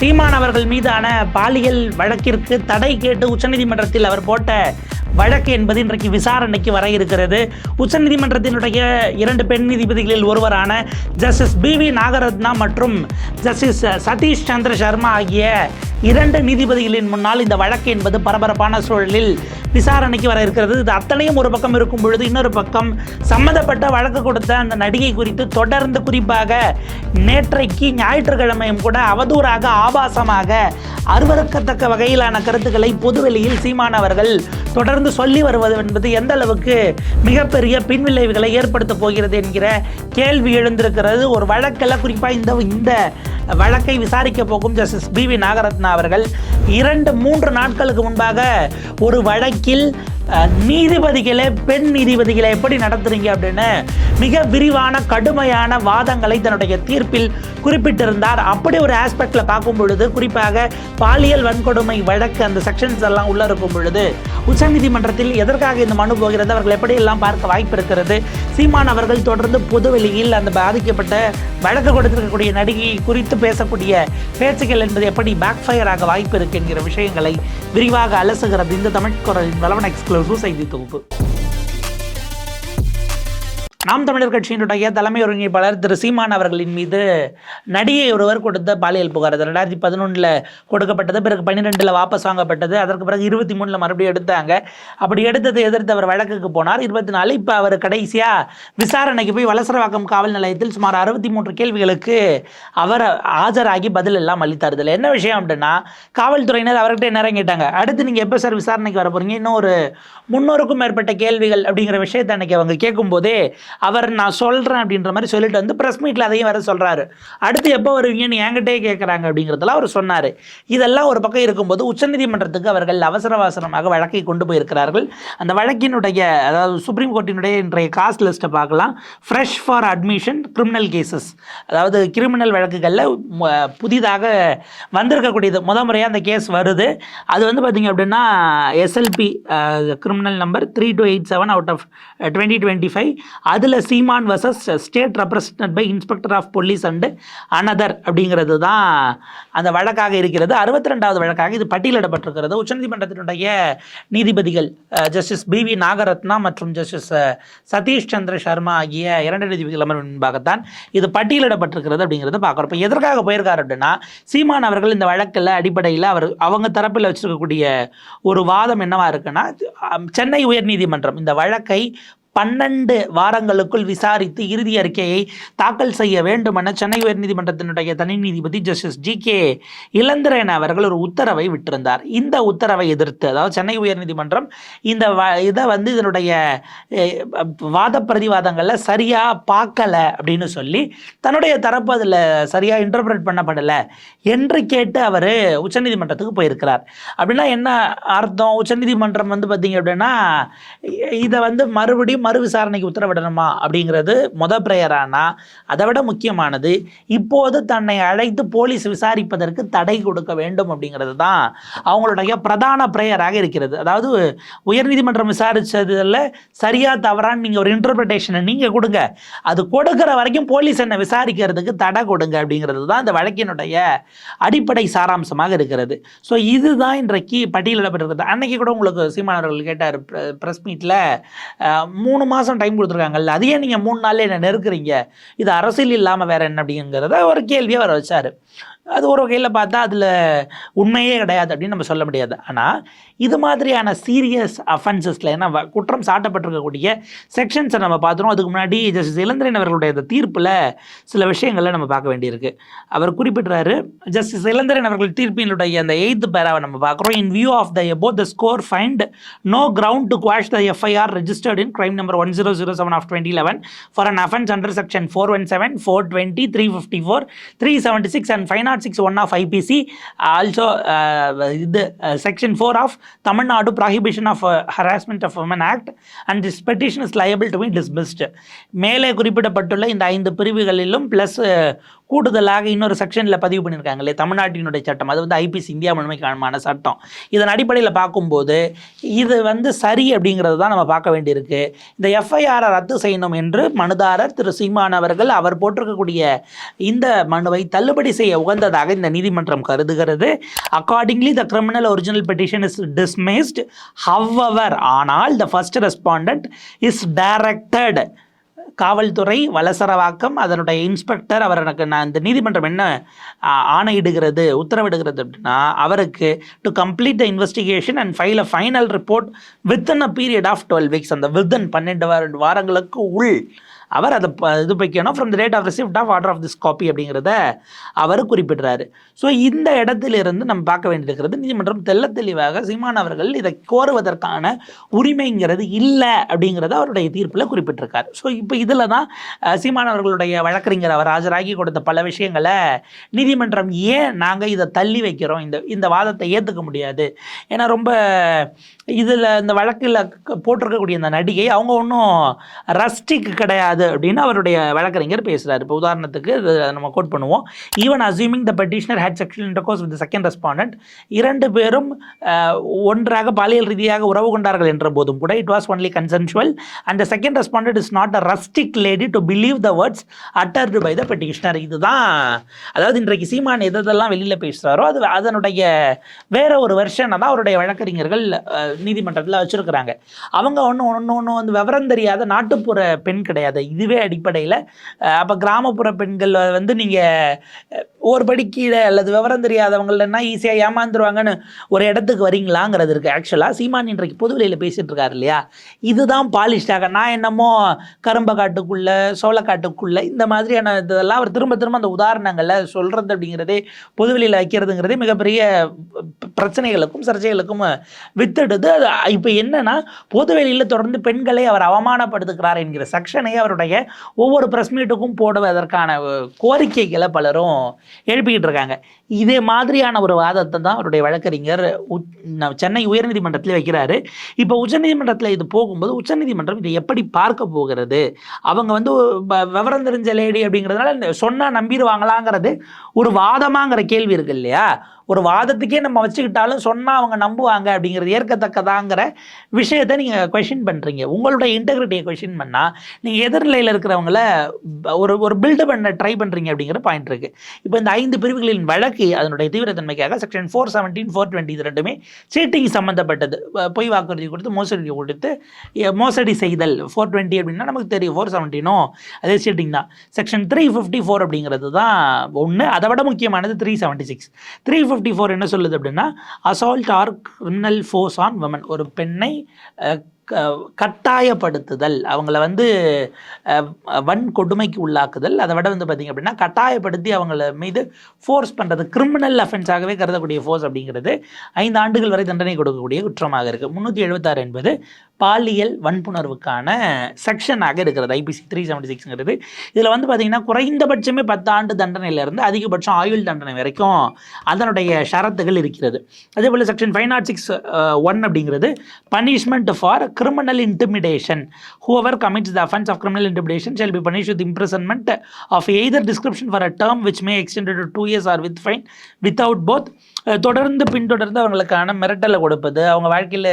சீமான் அவர்கள் மீதான பாலியல் வழக்கிற்கு தடை கேட்டு உச்சநீதிமன்றத்தில் அவர் போட்ட வழக்கு என்பது இன்றைக்கு விசாரணைக்கு வர இருக்கிறது. உச்சநீதிமன்றத்தினுடைய 2 பெண் நீதிபதிகளில் ஒருவரான ஜஸ்டிஸ் BV நாகரத்னா மற்றும் ஜஸ்டிஸ் சதீஷ் சந்திர சர்மா ஆகிய 2 நீதிபதிகளின் முன்னால் இந்த வழக்கு என்பது பரபரப்பான சூழலில் விசாரணைக்கு வர இருக்கிறது. இது அத்தனையும் ஒரு பக்கம் இருக்கும் பொழுது இன்னொரு பக்கம் சம்பந்தப்பட்ட வழக்கு கொடுத்த அந்த நடிகை குறித்து தொடர்ந்து குறிப்பாக நேற்றைக்கு ஞாயிற்றுக்கிழமையும் கூட அவதூறாக ஆபாசமாக அருவருக்கத்தக்க வகையிலான கருத்துக்களை பொதுவெளியில் சீமான் அவர்கள் தொடர்ந்து சொல்லி வருவது என்பது எந்த அளவுக்கு மிகப்பெரிய பின்விளைவுகளை ஏற்படுத்த போகிறது என்கிற கேள்வி எழுந்திருக்கிறது. ஒரு வழக்கில் குறிப்பாக இந்த வழக்கை விசாரிக்க போகும் ஜஸ்டிஸ் BV நாகரத்னா அவர்கள் 2-3 நாட்களுக்கு முன்பாக ஒரு வழக்கில் நீதிபதிகளை பெண் நீதிபதிகளை எப்படி நடத்துறீங்க அப்படின்னு மிக விரிவான கடுமையான வாதங்களை தன்னுடைய தீர்ப்பில் குறிப்பிட்டிருந்தார். அப்படி ஒரு ஆஸ்பெக்டில் பார்க்கும் பொழுது குறிப்பாக பாலியல் வன்கொடுமை வழக்கு அந்த செக்ஷன்ஸ் எல்லாம் உள்ள இருக்கும் பொழுது உச்சநீதிமன்றத்தில் எதற்காக இந்த மனு போகிறது, அவர்கள் எப்படியெல்லாம் பார்க்க வாய்ப்பு இருக்கிறது, சீமான் அவர்கள் தொடர்ந்து பொதுவெளியில் அந்த பாதிக்கப்பட்ட வழக்கு கொடுத்திருக்கக்கூடிய நடிகை குறித்து பேசக்கூடிய பேச்சுக்கள் என்பது எப்படி பேக் ஃபயர் ஆக வாய்ப்பு இருக்கு என்கிற விஷயங்களை விரிவாக அலசுகிறது இந்த தமிழ் குரலின் வளவன் எக்ஸ்க்ளூசிவ் செய்தி தொகுப்பு. நாம் தமிழர் கட்சியினுடைய தலைமை ஒருங்கிணைப்பாளர் திரு சீமான் அவர்களின் மீது நடிகை ஒருவர் கொடுத்த பாலியல் புகார் 2011 கொடுக்கப்பட்டது. பிறகு 12 வாபஸ் வாங்கப்பட்டது. அதற்கு பிறகு 23 மறுபடியும் எடுத்தாங்க. அப்படி எடுத்ததை எதிர்த்து அவர் வழக்குக்கு போனார். 24 இப்போ அவர் கடைசியாக விசாரணைக்கு போய் வலசரவாக்கம் காவல் நிலையத்தில் சுமார் 63 கேள்விகளுக்கு அவர் ஆஜராகி பதில் எல்லாம் அளித்தார். இதில் என்ன விஷயம் அப்படின்னா, காவல்துறையினர் அவர்கிட்ட நேரம் கேட்டாங்க, அடுத்து நீங்கள் எப்போ சார் விசாரணைக்கு வர போகிறீங்க, இன்னும் ஒரு 300க்கும் மேற்பட்ட கேள்விகள் அப்படிங்கிற விஷயத்தை அன்றைக்கி அவங்க கேட்கும்போதே அவர் நான் சொல்கிறேன் அப்படின்ற மாதிரி சொல்லிட்டு வந்து ப்ரெஸ் மீட்டில் அதையும் வேறு சொல்கிறாரு. அடுத்து எப்போ வருவீங்கன்னு என்கிட்டே கேட்குறாங்க அப்படிங்கிறதெல்லாம் அவர் சொன்னார். இதெல்லாம் ஒரு பக்கம் இருக்கும்போது உச்சநீதிமன்றத்துக்கு அவர்கள் அவசரமாக வழக்கை கொண்டு போயிருக்கிறார்கள். அந்த வழக்கினுடைய அதாவது சுப்ரீம் கோர்ட்டினுடைய இன்றைய காஸ்ட் லிஸ்ட்டை பார்க்கலாம். Fresh for admission criminal cases, அதாவது கிரிமினல் வழக்குகளில் புதிதாக வந்திருக்கக்கூடியது முறையாக அந்த கேஸ் வருது. அது வந்து பார்த்திங்க அப்படின்னா SLP criminal number 3287 out of 2025. அதில் Seeman versus state represented by inspector of police and another அப்படிங்கிறது தான் அந்த வழக்காக இருக்கிறது. 62வது வழக்காக இது பட்டியலிடப்பட்டிருக்கிறது. உச்சநீதிமன்றத்தினுடைய நீதிபதிகள் ஜஸ்டிஸ் BV நாகரத்னா மற்றும் ஜஸ்டிஸ் சதீஷ் சந்திர சர்மா ஆகிய 2 நீதிபதிகள் அமர்வு முன்பாகத்தான் இது பட்டியலிடப்பட்டிருக்கிறது அப்படிங்கிறத பார்க்குறோம். இப்போ எதற்காக போயிருக்காரு அப்படின்னா, சீமான் அவர்கள் இந்த வழக்கில் அடிப்படையில் அவங்க தரப்பில் வச்சிருக்கக்கூடிய ஒரு வாதம் என்னவா இருக்குன்னா, சென்னை உயர்நீதிமன்றம் இந்த வழக்கை 12 வாரங்களுக்குள் விசாரித்து இறுதி அறிக்கையை தாக்கல் செய்ய வேண்டும் என சென்னை உயர்நீதிமன்றத்தினுடைய தனி நீதிபதி ஜஸ்டிஸ் GK இளந்திரன் அவர்கள் ஒரு உத்தரவை விட்டிருந்தார். இந்த உத்தரவை எதிர்த்து, அதாவது சென்னை உயர்நீதிமன்றம் இந்த இதை வந்து இதனுடைய வாத பிரதிவாதங்களில் சரியாக பார்க்கலை அப்படின்னு சொல்லி தன்னுடைய தரப்பு அதில் சரியாக இன்டர்பிரேட் பண்ணப்படலை என்று கேட்டு அவர் உச்சநீதிமன்றத்துக்கு போயிருக்கிறார். அப்படின்னா என்ன அர்த்தம்? உச்சநீதிமன்றம் வந்து பார்த்திங்க அப்படின்னா இதை வந்து மறுபடியும் மறு விசாரணைக்கு உத்தரவிடணுமா அப்படிங்கிறது பிரேயரானா, அதை விட முக்கியமானது இப்போது தன்னை அழைத்து போலீஸ் விசாரிப்பதற்கு தடை கொடுக்க வேண்டும் அப்படிங்கிறது தான் அவங்களுடைய பிரதான பிரேயராக இருக்கிறது. அதாவது உயர்நீதிமன்றம் விசாரித்ததில் சரியா தவறான்னு நீங்கள் ஒரு இன்டர்பிரிட்டேஷனை நீங்கள் கொடுங்க, அது கொடுக்குற வரைக்கும் போலீஸ் என்னை விசாரிக்கிறதுக்கு தடை கொடுங்க அப்படிங்கிறது தான் இந்த வழக்கினுடைய அடிப்படை சாராம்சமாக இருக்கிறது. ஸோ இதுதான் இன்றைக்கு பட்டியலிடப்பட்டிருக்கிறது. அன்னைக்கு கூட உங்களுக்கு சீமான் அவர்கள் கேட்டார் ப்ரெஸ் மீட்டில், 3 மாதம் டைம் கொடுத்துருக்காங்கல்ல, அதையே நீங்கள் 3 நாளில் என்ன நெருக்குறீங்க, இது அரசியல் இல்லாமல் வேறு என்ன அப்படிங்கிறத ஒரு கேள்வியாக வர வச்சார். அது ஒரு வகையில் பார்த்தா அதில் உண்மையே கிடையாது அப்படின்னு நம்ம சொல்ல முடியாது. ஆனால் இது மாதிரியான சீரியஸ் அஃபென்சஸில் ஏன்னா குற்றம் சாட்டப்பட்டிருக்கக்கூடிய செக்ஷன்ஸை நம்ம பார்த்துருவோம். அதுக்கு முன்னாடி ஜஸ்டிஸ் இளந்திரன் அவர்களுடைய அந்த தீர்ப்பில் சில விஷயங்களை நம்ம பார்க்க வேண்டியிருக்கு. அவர் குறிப்பிட்றாரு, ஜஸ்டிஸ் இளந்திரன் அவர்கள் தீர்ப்பினுடைய அந்த 8th பேராவை நம்ம பார்க்குறோம். In view of the above the score find no ground to quash the FIR registered in crime number 1007 of 2011 for an offence under section 417, 420, 354, 376 and 506(1) of IPC. Also section 4 of Tamil Nadu Prohibition of Harassment of Women Act, and this petition is liable to be dismissed. மேலே குறிப்பிடப்பட்டுள்ள இந்த 5 பிரிவுகளிலும் plus கூடுதலாக இன்னொரு செக்ஷனில் பதிவு பண்ணியிருக்காங்களே தமிழ்நாட்டினுடைய சட்டம், அது வந்து ஐபிசி இந்தியா முழுமைக்கான சட்டம். இதன் அடிப்படையில் பார்க்கும்போது இது வந்து சரி அப்படிங்கிறது தான் நம்ம பார்க்க வேண்டியிருக்கு. இந்த எஃப்ஐஆரை ரத்து செய்யணும் என்று மனுதாரர் திரு சீமான் அவர்கள் அவர் போட்டிருக்கக்கூடிய இந்த மனுவை தள்ளுபடி செய்ய உகந்ததாக இந்த நீதிமன்றம் கருதுகிறது. Accordingly the criminal original petition is dismissed. However, ஆனால் the first respondent is directed, காவல்துறை வலசரவாக்கம் அதனுடைய இன்ஸ்பெக்டர் அவர் எனக்கு இந்த நீதிமன்றம் என்ன ஆணையிடுகிறது உத்தரவிடுகிறது அப்படின்னா அவருக்கு to complete the investigation and file a final report within a period of 12 weeks, அந்த வித்தின் 12 வாரங்களுக்கு உள் அவர் அதை இது வைக்கணும் from the date of receipt of order of this copy அப்படிங்கிறத அவர் குறிப்பிடுறாரு. ஸோ இந்த இடத்திலிருந்து நம்ம பார்க்க வேண்டியிருக்கிறது, நீதிமன்றம் தெல்ல தெளிவாக சீமான் அவர்கள் இதை கோருவதற்கான உரிமைங்கிறது இல்லை அப்படிங்கிறத அவருடைய தீர்ப்பில் குறிப்பிட்டிருக்கார். ஸோ இப்போ இதில் தான் சீமான் அவர்களுடைய வழக்கறிஞர் அவர் ஆஜராகி கொடுத்த பல விஷயங்களை நீதிமன்றம் ஏன் நாங்கள் இதை தள்ளி வைக்கிறோம், இந்த வாதத்தை ஏற்றுக்க முடியாது. ஏன்னா ரொம்ப இதில் இந்த வழக்கில் போட்டிருக்கக்கூடிய இந்த நடிகை அவங்க ஒன்றும் ரஸ்டிக் கிடையாது அப்படின்னு அவருடைய வழக்கறிஞர் பேசுகிறார். இப்போ உதாரணத்துக்கு நம்ம கோட் பண்ணுவோம், even assuming the petitioner had sexual intercourse with second respondent, 2 பேரும் ஒன்றாக பாலியல் ரீதியாக உறவு கொண்டார்கள் என்ற போதும் கூட it was only consensual and the second respondent is not a rustic lady to believe the words uttered by the petitioner. இதுதான் அதாவது இன்றைக்கு சீமான் எதெல்லாம் வெளியில் பேசுகிறாரோ அது அதனுடைய வேற ஒரு வெர்ஷனை தான் அவருடைய வழக்கறிஞர்கள் நீதிமன்றத்தில் வச்சுருக்கிறாங்க. அவங்க ஒன்று வந்து விவரம் தெரியாத நாட்டுப்புற பெண் கிடையாது. இதுவே அடிப்படையில் அப்போ கிராமப்புற பெண்கள் வந்து நீங்கள் ஒரு படி கீழே அல்லது விவரம் தெரியாதவங்கன்னா ஈஸியாக ஏமாந்துருவாங்கன்னு ஒரு இடத்துக்கு வரீங்களாங்கிறது இருக்குது. ஆக்சுவலாக சீமான் இன்றைக்கு பொதுவெளியில் பேசிகிட்டு இருக்காரு இல்லையா, இதுதான் பாலிஷ்டாக நான் என்னமோ கரும்பக்காட்டுக்குள்ளே சோளக்காட்டுக்குள்ளே இந்த மாதிரியான இதெல்லாம் அவர் திரும்ப திரும்ப அந்த உதாரணங்களை சொல்கிறது அப்படிங்கிறதே பொதுவெளியில் வைக்கிறதுங்கிறதே மிகப்பெரிய பிரச்சனைகளுக்கும் சர்ச்சைகளுக்கும் வித்துடுது. இப்போ என்னன்னா பொதுவெளியில் தொடர்ந்து பெண்களை அவர் அவமானப்படுத்துகிறார் என்கிற செக்ஷனை அவருடைய ஒவ்வொரு பிரஸ் மீட்டுக்கும் போடுவதற்கான கோரிக்கைகளை பலரும் எழுப்பிக்கிட்டு இருக்காங்க. இதே மாதிரியான ஒரு வாதத்தை தான் அவருடைய வழக்கறிஞர் சென்னை உயர்நீதிமன்றத்தில் வைக்கிறாரு. இப்போ உச்சநீதிமன்றத்தில் இது போகும்போது உச்சநீதிமன்றம் இதை எப்படி பார்க்க போகிறது, அவங்க வந்து விவரம் தெரிஞ்ச லேடி அப்படிங்கிறதுனால சொன்னால் நம்பிடுவாங்களாங்கிறது ஒரு வாதமாங்கிற கேள்வி இருக்கு இல்லையா. ஒரு வாதத்துக்கே நம்ம வச்சுக்கிட்டாலும் சொன்னால் அவங்க நம்புவாங்க அப்படிங்கிறது ஏற்கத்தக்கதாங்கிற விஷயத்தை நீங்கள் கொஷின் பண்ணுறீங்க. உங்களுடைய இன்டெகிரிட்டியை கொஷின் பண்ணால் நீங்கள் எதிர்நிலையில் இருக்கிறவங்கள ஒரு பில்டு பண்ண ட்ரை பண்ணுறீங்க அப்படிங்கிற பாயிண்ட் இருக்குது. இப்போ இந்த 5 பிரிவுகளின் வழக்கு அதனுடைய தீவிரத்தன்மைக்காக செக்ஷன் 417, 420 இது ரெண்டுமே சீட்டிங் சம்மந்தப்பட்டது. பொய் வாக்குறுதி கொடுத்து மோசடி செய்தல் 420 அப்படின்னா நமக்கு தெரியும், 417 அதே சீட்டிங் தான். செக்ஷன் 354 அப்படிங்கிறது தான் ஒன்று. அதை விட முக்கியமானது 376. 354 என்ன சொல்லுது அப்படின்னா assault or criminal force on women, ஒரு பெண்ணை கட்டாயப்படுத்துதல், அவங்கள வந்து வன்கொடுமைக்கு உள்ளாக்குதல், அதை விட வந்து பார்த்திங்க அப்படின்னா கட்டாயப்படுத்தி அவங்கள மீது ஃபோர்ஸ் பண்ணுறது கிரிமினல் அஃபென்ஸாகவே கருதக்கூடிய ஃபோர்ஸ் அப்படிங்கிறது 5 ஆண்டுகள் வரை தண்டனை கொடுக்கக்கூடிய குற்றமாக இருக்குது. 376 என்பது பாலியல் வன்புணர்வுக்கான செக்ஷனாக இருக்கிறது ஐபிசி 376ங்கிறது. இதில் வந்து பார்த்திங்கன்னா குறைந்தபட்சமே 10 ஆண்டு தண்டனையிலிருந்து அதிகபட்சம் ஆயுள் தண்டனை வரைக்கும் அதனுடைய ஷரத்துகள் இருக்கிறது. அதே போல் செக்ஷன் 506(1) அப்படிங்கிறது punishment for criminal intimidation. Whoever commits the offense of criminal intimidation shall be punished with imprisonment of either description for a term which may extend to 2 years or with fine without both. தொடர்ந்து பின்தொடர்ந்து அவங்களுக்கான மிரட்டலை கொடுப்பது, அவங்க வாழ்க்கையில்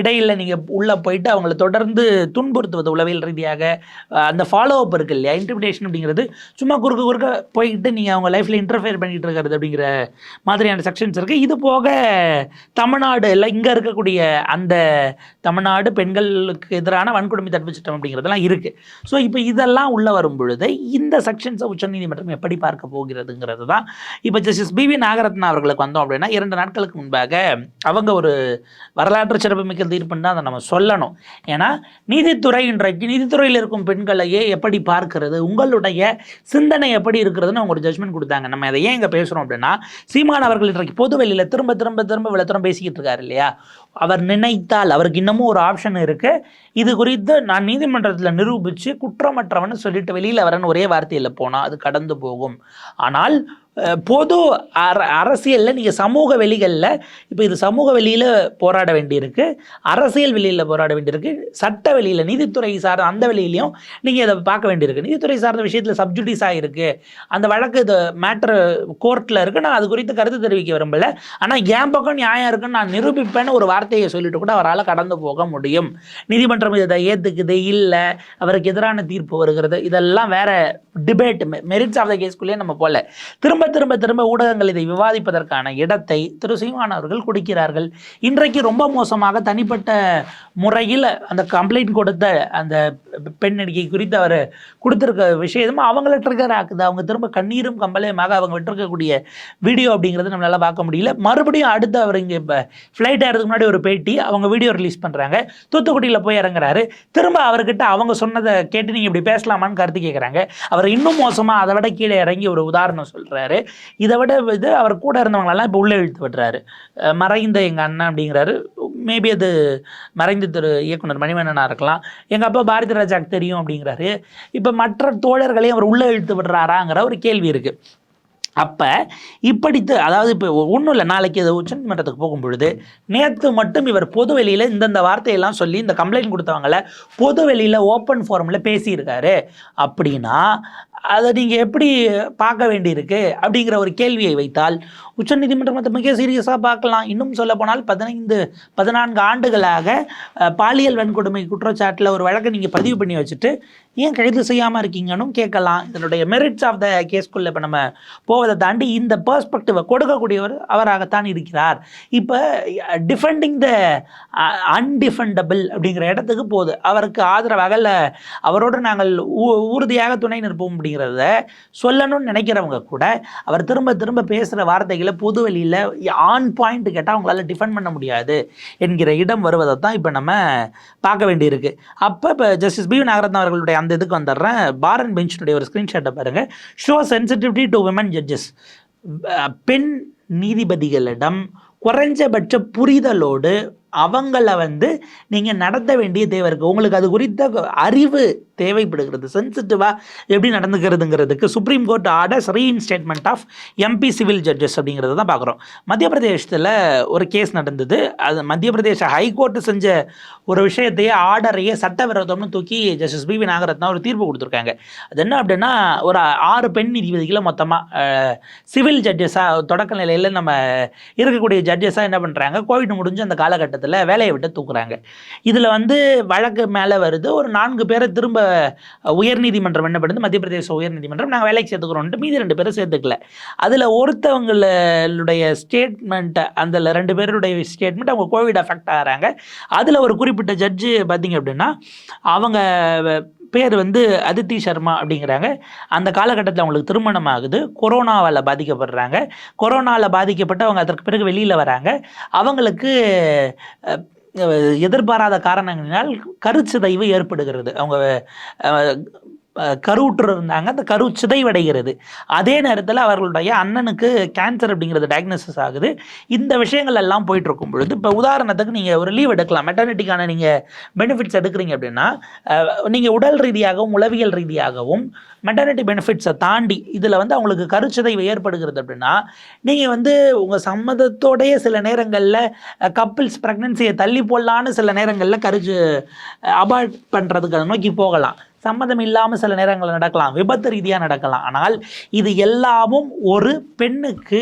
இடையில் நீங்கள் உள்ளே போயிட்டு அவங்கள தொடர்ந்து துன்புறுத்துவது உளவியல் ரீதியாக, அந்த ஃபாலோ அப் இருக்குது இல்லையா. இன்டிமிடேஷன் அப்படிங்கிறது சும்மா குறுக்க போயிட்டு நீங்கள் அவங்க லைஃப்பில் இன்டர்ஃபியர் பண்ணிகிட்டு இருக்கிறது அப்படிங்கிற மாதிரியான செக்ஷன்ஸ் இருக்குது. இது போக தமிழ்நாடு இல்லை இங்கே இருக்கக்கூடிய அந்த தமிழ்நாடு பெண்களுக்கு எதிரான வன்கொடுமை தடுப்பு சட்டம் அப்படிங்கிறதெல்லாம் இருக்குது. ஸோ இப்போ இதெல்லாம் உள்ளே வரும் பொழுது இந்த செக்ஷன்ஸை உச்சநீதிமன்றம் எப்படி பார்க்க போகிறதுங்கிறது தான். இப்போ ஜஸ்டிஸ் பிவி நாகரத்னா அவர்களுக்கு வந்தோம் அப்படின்னா 2 நாட்களுக்கு முன்பாக அவங்க ஒரு வரலாற்று சிறப்புமிக்க தீர்ப்புன்னு தான் அதை நம்ம சொல்லணும். ஏன்னா நீதித்துறை இன்றைக்கு நீதித்துறையில் இருக்கும் பெண்களையே எப்படி பார்க்கிறது, உங்களுடைய சிந்தனை எப்படி இருக்கிறதுன்னு அவங்க ஒரு ஜட்மெண்ட் கொடுத்தாங்க. நம்ம அதை ஏன் இங்கே பேசுகிறோம் அப்படின்னா சீமான் அவர்கள் இன்றைக்கு பொதுவெளியில் திரும்ப விளத்தரம் பேசிக்கிட்டு இருக்காரு இல்லையா. அவர் நினைத்தால் அவருக்கு இன்னமும் ஒரு ஆப்ஷன் இருக்குது. இது குறித்து நான் நீதிமன்றத்தில் நிரூபித்து குற்றமற்றவன்னு சொல்லிட்டு வெளியில் வரன்னு ஒரே வார்த்தையில் போனால் அது கடந்து போகும். ஆனால் பொது அரசியலில் நீங்கள் சமூக வெளிகளில் இப்போ இது சமூக வெளியில் போராட வேண்டியிருக்கு, அரசியல் வெளியில் போராட வேண்டியிருக்கு, சட்ட வெளியில் நீதித்துறை சார்ந்த அந்த வெளியிலையும் நீங்கள் இதை பார்க்க வேண்டியிருக்கு. நீதித்துறை சார்ந்த விஷயத்தில் சப்ஜுடிஸ் ஆகிருக்கு, அந்த வழக்கு இது மேட்ரு கோர்ட்டில் இருக்குது, நான் அது குறித்து கருத்து தெரிவிக்க விரும்பலை, ஆனால் என் பக்கம் நியாயம் இருக்குன்னு நான் நிரூபிப்பேன்னு ஒரு வார்த்தையை சொல்லிட்டு கூட அவரால் கடந்து போக முடியும். நீதிமன்றம் இதை ஏற்றுக்குது இல்லை அவருக்கு எதிரான தீர்ப்பு வருகிறது, இதெல்லாம் வேற டிபேட், மெரிட்ஸ் ஆஃப் த கேஸ்குள்ளேயே நம்ம போல. திரும்ப திரும்ப திரும்ப ஊடகங்கள் இதை விவாதிப்பதற்கான இடத்தை திரு சீமான் அவர்கள் கொடுக்கிறார்கள். இன்றைக்கு ரொம்ப மோசமாக தனிப்பட்ட முறையில் அந்த கம்ப்ளைண்ட் கொடுத்த அந்த பெண் நடிகை குறித்து அவர் கொடுத்துருக்க விஷயமும் அவங்கள ட்ரிகர் ஆக்குது. அவங்க திரும்ப கண்ணீரும் கம்பளையுமாக அவங்க விட்டுருக்கக்கூடிய வீடியோ அப்படிங்கிறது நம்மளால பார்க்க முடியல. மறுபடியும் அடுத்து அவர் இங்கே இப்போ ஃப்ளைட் ஆகிறதுக்கு முன்னாடி ஒரு பேட்டி அவங்க வீடியோ ரிலீஸ் பண்ணுறாங்க, தூத்துக்குடியில் போய் இறங்குறாரு, திரும்ப அவர்கிட்ட அவங்க சொன்னதை கேட்டு நீங்கள் இப்படி பேசலாமான்னு கருத்து கேட்குறாங்க. அவர் இன்னும் மோசமாக அதை விட கீழே இறங்கி ஒரு உதாரணம் சொல்கிறாரு. இதை விட இது அவர் கூட இருந்தவங்களெல்லாம் இப்போ உள்ளே இழுத்து விட்டுறாரு. மறைந்த எங்கள் அண்ணன் அப்படிங்கிறாரு, மேபி அது மறைந்த திரு இயக்குனர் மணிவண்ணனாக இருக்கலாம், எங்கள் அப்பா பாரதி ராஜாக்கு தெரியும் அப்படிங்கிறாரு. இப்போ மற்ற தோழர்களையும் அவர் உள்ளே இழுத்து விடுறாராங்கிற ஒரு கேள்வி இருக்குது. அப்போ இப்படித்து அதாவது இப்போ ஒன்றும் இல்லை, நாளைக்கு இது உச்சநீதிமன்றத்துக்கு போகும்பொழுது நேற்று மட்டும் இவர் பொது வெளியில் இந்தந்த வார்த்தையெல்லாம் சொல்லி இந்த கம்ப்ளைண்ட் கொடுத்தவங்கள பொது வெளியில் ஓப்பன் ஃபோரமில் பேசியிருக்காரு அப்படின்னா அதை நீங்கள் எப்படி பார்க்க வேண்டியிருக்கு அப்படிங்கிற ஒரு கேள்வியை வைத்தால் உச்சநீதிமன்றம் அதை மிக சீரியஸாக பார்க்கலாம். இன்னும் சொல்ல போனால் 14 ஆண்டுகளாக பாலியல் வன்கொடுமை குற்றச்சாட்டில் ஒரு வழக்கை நீங்கள் பதிவு பண்ணி வச்சுட்டு ஏன் கைது செய்யாமல் இருக்கீங்கன்னு கேட்கலாம். இதனுடைய மெரிட்ஸ் ஆஃப் த கேஸ்குள்ளே இப்போ நம்ம போவதை தாண்டி இந்த பெர்ஸ்பெக்டிவை கொடுக்கக்கூடியவர் அவராகத்தான் இருக்கிறார். இப்போ டிஃபெண்டிங் த அன்டிஃபெண்டபிள் அப்படிங்கிற இடத்துக்கு போகுது. அவருக்கு ஆதரவாக இல்லை, அவரோடு நாங்கள் உறுதியாக துணை நிற்போம் அப்படிங்கிறத சொல்லணும்னு நினைக்கிறவங்க கூட அவர் திரும்ப திரும்ப பேசுகிற வார்த்தைகளை பொது வெளியில் ஆன் பாயிண்ட் கேட்டால் அவங்களால டிஃபெண்ட் பண்ண முடியாது என்கிற இடம் வருவதை தான் இப்போ நம்ம பார்க்க வேண்டியிருக்கு. அப்போ இப்போ ஜஸ்டிஸ் பி நாகரத்னம் அவர்களுடைய அந்த இதுக்கு வந்துடுறேன். பார் அண்ட் பெஞ்சினுடைய ஒரு ஸ்க்ரீன்ஷாட்டை பாருங்கள். Show sensitivity to women judges. பெண் நீதிபதிகளிடம் குறைஞ்சபட்ச புரிதலோடு அவங்கள நீங்கள் நடத்த வேண்டிய தேவை இருக்குது. உங்களுக்கு அது குறித்த அறிவு தேவைப்படுகிறது. சென்சிட்டிவாக எப்படி நடந்துக்கிறதுங்கிறதுக்கு Supreme Court orders reinstatement of MP civil judges அப்படிங்கிறத தான் பார்க்குறோம். மத்திய பிரதேசத்தில் ஒரு கேஸ் நடந்தது. அது மத்திய பிரதேச ஹைகோர்ட்டு செஞ்ச ஒரு விஷயத்தையே ஆர்டரையே சட்டவிரோதம்னு தூக்கி ஜஸ்டிஸ் பி நாகரத்னா ஒரு தீர்ப்பு கொடுத்துருக்காங்க. அது என்ன அப்படின்னா, ஒரு 6 பெண் நீதிபதிகளை மொத்தமாக சிவில் ஜட்ஜஸாக தொடக்க நிலையில் நம்ம இருக்கக்கூடிய ஜட்ஜஸாக என்ன பண்ணுறாங்க, கோவிட் முடிஞ்சு அந்த காலகட்டத்தில் வேலையை விட்டு தூக்குறாங்க. இதில் வழக்கு மேலே வருது. ஒரு 4 பேரை திரும்ப உயர்நீதிமன்றம் என்ன பண்ணுது, மத்திய பிரதேச உயர்நீதிமன்றம் நாங்கள் வேலைக்கு சேர்த்துக்கிறோன்ட்டு மீதி 2 பேரை சேர்த்துக்கல. அதில் ஒருத்தவங்களுடைய ஸ்டேட்மெண்ட், அந்த 2 பேருடைய ஸ்டேட்மெண்ட் அவங்க கோவிட் அஃபெக்ட் ஆகிறாங்க. அதில் ஒரு குறிப்பிட்ட ஜட்ஜு பார்த்திங்க அப்படின்னா அவங்க பேர் அதித்தி சர்மா அப்படிங்கிறாங்க. அந்த காலகட்டத்தில் அவங்களுக்கு திருமணம் ஆகுது, கொரோனாவால் பாதிக்கப்படுறாங்க. கொரோனாவில் பாதிக்கப்பட்டு அவங்க அதற்கு பிறகு வெளியில் வராங்க. அவங்களுக்கு எதிர்பாராத காரணங்களினால் கருச்சிதைவு ஏற்படுகிறது. அவங்க கருவுற்று இருந்தாங்க, அந்த கரு சிதைவடைகிறது. அதே நேரத்தில் அவர்களுடைய அண்ணனுக்கு கேன்சர் அப்படிங்கிறது டயக்னோசிஸ் ஆகுது. இந்த விஷயங்கள் எல்லாம் போயிட்டு இருக்கும் பொழுது, இப்போ உதாரணத்துக்கு நீங்கள் ஒரு லீவ் எடுக்கலாம், மெட்டர்னிட்டிக்கான நீங்கள் பெனிஃபிட்ஸ் எடுக்கிறீங்க அப்படின்னா நீங்கள் உடல் ரீதியாகவும் உளவியல் ரீதியாகவும் மெட்டர்னிட்டி பெனிஃபிட்ஸை தாண்டி இதில் அவங்களுக்கு கருச்சிதைவு ஏற்படுகிறது அப்படின்னா நீங்கள் உங்கள் சம்மதத்தோடைய சில நேரங்களில் கப்பிள்ஸ் ப்ரெக்னன்சியை தள்ளி போடலான்னு சில நேரங்களில் அபார்ட் பண்ணுறதுக்கு அதை நோக்கி போகலாம். சம்மதம் இல்லாமல் சில நேரங்கள் நடக்கலாம், விபத்து ரீதியாக நடக்கலாம். ஆனால் இது எல்லாமும் ஒரு பெண்ணுக்கு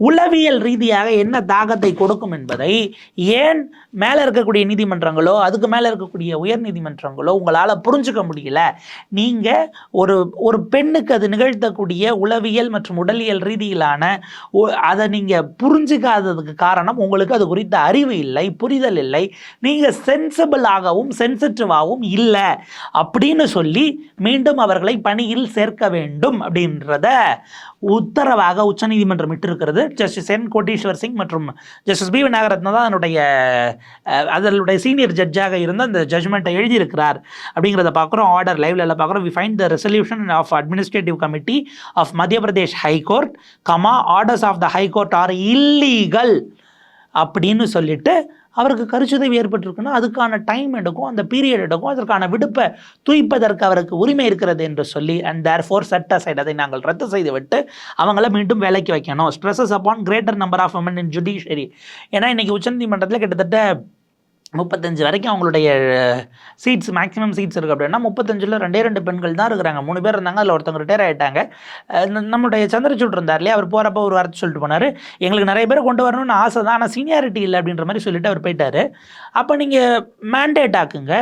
உளவியல் ரீதியாக என்ன தாக்கத்தை கொடுக்கும் என்பதை ஏன் மேலே இருக்கக்கூடிய நீதிமன்றங்களோ அதுக்கு மேலே இருக்கக்கூடிய உயர் நீதிமன்றங்களோ உங்களால் புரிஞ்சுக்க முடியல. நீங்கள் ஒரு பெண்ணுக்கு அது நிகழ்த்தக்கூடிய உளவியல் மற்றும் உடலியல் ரீதியிலான அதை நீங்கள் புரிஞ்சுக்காததுக்கு காரணம் உங்களுக்கு அது குறித்த அறிவு இல்லை, புரிதல் இல்லை, நீங்கள் சென்சிபிளாகவும் சென்சிட்டிவாகவும் இல்லை அப்படின்னு சொல்லி மீண்டும் அவர்களை பணியில் சேர்க்க வேண்டும் அப்படின்றத உத்தரவாக உச்சநீதிமன்றம் இட்டிருக்கிறது. ஜஸ்டிஸ் என் கோட்டீஸ்வர் சிங் மற்றும் ஜஸ்டிஸ் பி நாகரத்னா தான் அதனுடைய சீனியர் ஜட்ஜாக இருந்து அந்த ஜட்ஜ்மெண்ட்டை எழுதியிருக்கிறார் அப்படிங்கிறத பார்க்குறோம். ஆர்டர் லைவ்ல எல்லாம் பார்க்குறோம். We find the resolution of administrative committee of Madhya Pradesh high court, orders of the high court are illegal அப்படின்னு சொல்லிட்டு அவருக்கு கருச்சிதைவு ஏற்பட்டிருக்குன்னா அதுக்கான டைம் எடுக்கும், அந்த பீரியட் எடுக்கும், அதற்கான விடுப்பை தூய்ப்பதற்கு அவருக்கு உரிமை இருக்கிறது என்று சொல்லி அண்ட் தேர்ஃபோர் செட் அசைட், அதை நாங்கள் ரத்து செய்துவிட்டு அவங்கள மீண்டும் வேலைக்கு வைக்கணும். Stresses upon greater number of women in judiciary. ஏன்னா இன்றைக்கி உச்சநீதிமன்றத்தில் கிட்டத்தட்ட 35 வரைக்கும் அவங்களுடைய சீட்ஸ் மேக்ஸிமம் சீட்ஸ் இருக்குது அப்படின்னா 35ல் 2 பெண்கள் தான் இருக்கிறாங்க. 3 பேர் இருந்தாங்க, அதில் ஒருத்தவங்க ரிட்டையர் ஆகிட்டாங்க. நம்மளுடைய சந்திரசூட் இருந்தார் இல்லையா, அவர் போகிறப்ப ஒரு வார்த்தை சொல்லிட்டு போனார், எங்களுக்கு நிறைய பேர் கொண்டு வரணும்னு ஆசை தான், ஆனால் சீனியாரிட்டி இல்லை அப்படின்ற மாதிரி சொல்லிட்டு அவர் போயிட்டார். அப்போ நீங்கள் மேண்டேட் ஆக்குங்க,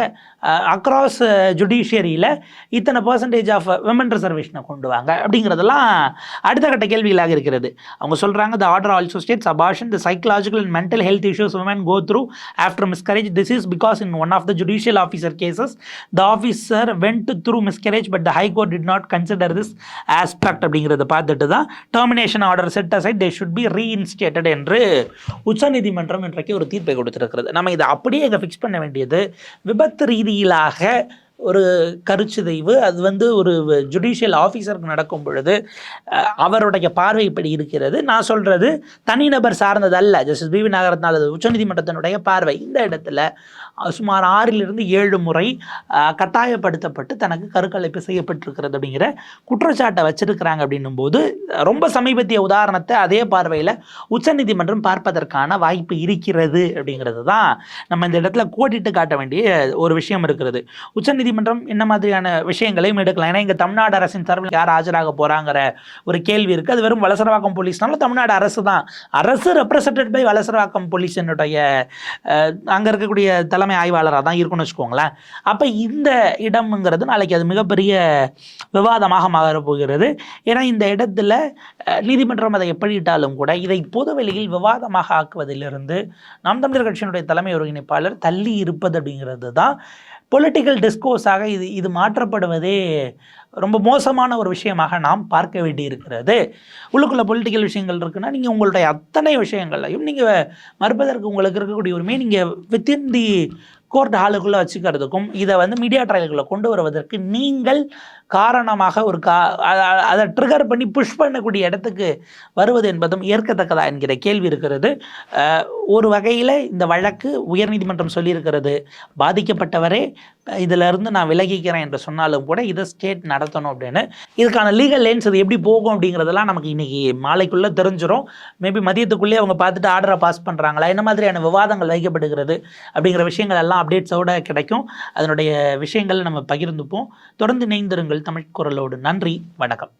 அக்ராஸ் ஜுடிஷியரியில் இத்தனை பர்சன்டேஜ் ஆஃப் விமன் ரிசர்வேஷனை கொண்டு வாங்க அப்படிங்கிறதெல்லாம் அடுத்த கட்ட கேள்விகளாக இருக்கிறது. அவங்க சொல்கிறாங்க, the order also states abortion the psychological and mental health issues women go through after miscarriage. This is because in one of the judicial officer cases, the officer went through miscarriage, but the High Court did not consider this aspect. அப்படிங்கிறத பார்த்துட்டு தான் termination order set aside, they should be reinstated என்று உச்சநீதிமன்றம் இன்றைக்கு ஒரு தீர்ப்பை கொடுத்திருக்கிறது. நம்ம இதை அப்படியே இங்கே ஃபிக்ஸ் பண்ண வேண்டியது, விபத்து ரீதியிலாக ஒரு கருச்சிதைவு அது ஒரு ஜுடிஷியல் ஆஃபீஸருக்கு நடக்கும் பொழுது அவருடைய பார்வை இப்படி இருக்கிறது. நான் சொல்கிறது தனிநபர் சார்ந்தது அல்ல, ஜஸ்டிஸ் பிவி நாகரத்னா அது உச்சநீதிமன்றத்தினுடைய பார்வை. இந்த இடத்துல சுமார் 6லிருந்து 7 முறை கட்டாயப்படுத்தப்பட்டு தனக்கு கருக்கலைப்பு செய்யப்பட்டிருக்கிறது அப்படிங்கிற குற்றச்சாட்டை வச்சிருக்கிறாங்க. அப்படின்னும் போது ரொம்ப சமீபத்திய உதாரணத்தை அதே பார்வையில் உச்சநீதிமன்றம் பார்ப்பதற்கான வாய்ப்பு இருக்கிறது அப்படிங்கிறது தான் நம்ம இந்த இடத்துல கோடிட்டு காட்ட வேண்டிய ஒரு விஷயம் இருக்கிறது. உச்சநீதிமன்றம் என்ன மாதிரியான விஷயங்களையும் எடுக்கலாம். ஏன்னா இங்கே தமிழ்நாடு அரசின் சார்பில் யார் ஆஜராக போகிறாங்கிற ஒரு கேள்வி இருக்குது. அது வெறும் வலசரவாக்கம் போலீஸ்னால தமிழ்நாடு அரசு தான், அரசு ரெப்ரசன்டட் பை வலசரவாக்கம் போலீஸினுடைய அங்கே இருக்கக்கூடிய தலைமை ஆய்வாளராக தான் இருக்குன்னு வச்சுக்கோங்களேன். அப்போ இந்த இடம்ங்கிறது நாளைக்கு அது மிகப்பெரிய விவாதமாக மாறப்போகிறது. ஏன்னா இந்த இடத்துல நீதிமன்றம் அதை எப்படிட்டாலும் கூட இதை பொதுவெளியில் விவாதமாக ஆக்குவதிலிருந்து நாம் தமிழர் கட்சியினுடைய தலைமை ஒருங்கிணைப்பாளர் தள்ளி இருப்பது அப்படிங்கிறது தான் பொலிட்டிக்கல் டிஸ்கோர்ஸாக இது மாற்றப்படுவதே ரொம்ப மோசமான ஒரு விஷயமாக நாம் பார்க்க வேண்டி இருக்கிறது. உள்ளுக்குள்ள பொலிட்டிக்கல் விஷயங்கள் இருக்குன்னா நீங்கள் உங்களுடைய அத்தனை விஷயங்களையும் நீங்கள் மறுப்பதற்கு உங்களுக்கு இருக்கக்கூடிய உரிமை நீங்கள் வித்தின் தி கோர்ட் ஹாலுக்குள்ளே வச்சுக்கிறதுக்கும் இதை மீடியா ட்ரையல்களை கொண்டு வருவதற்கு நீங்கள் காரணமாக அதை ட்ரிகர் பண்ணி புஷ் பண்ணக்கூடிய இடத்துக்கு வருவது என்பதும் ஏற்கத்தக்கதா என்கிற கேள்வி இருக்கிறது. ஒரு வகையில் இந்த வழக்கு உயர்நீதிமன்றம் சொல்லியிருக்கிறது, பாதிக்கப்பட்டவரே இதிலிருந்து நான் விலகிக்கிறேன் என்று சொன்னாலும் கூட இதை ஸ்டேட் நடத்தணும் அப்படின்னு. இதுக்கான லீகல் லைன்ஸ் அது எப்படி போகும் அப்படிங்கிறதெல்லாம் நமக்கு இன்றைக்கி மாலைக்குள்ளே தெரிஞ்சிடும். மேபி மதியத்துக்குள்ளேயே அவங்க பார்த்துட்டு ஆர்டரை பாஸ் பண்ணுறாங்களா, என்ன மாதிரியான விவாதங்கள் வைக்கப்படுகிறது அப்படிங்கிற விஷயங்கள் எல்லாம் அப்டேட்ஸோடு கிடைக்கும். அதனுடைய விஷயங்கள் நம்ம பகிர்ந்துப்போம். தொடர்ந்து இணைந்திருங்கள் தமிழ் குரலோடு. நன்றி, வணக்கம்.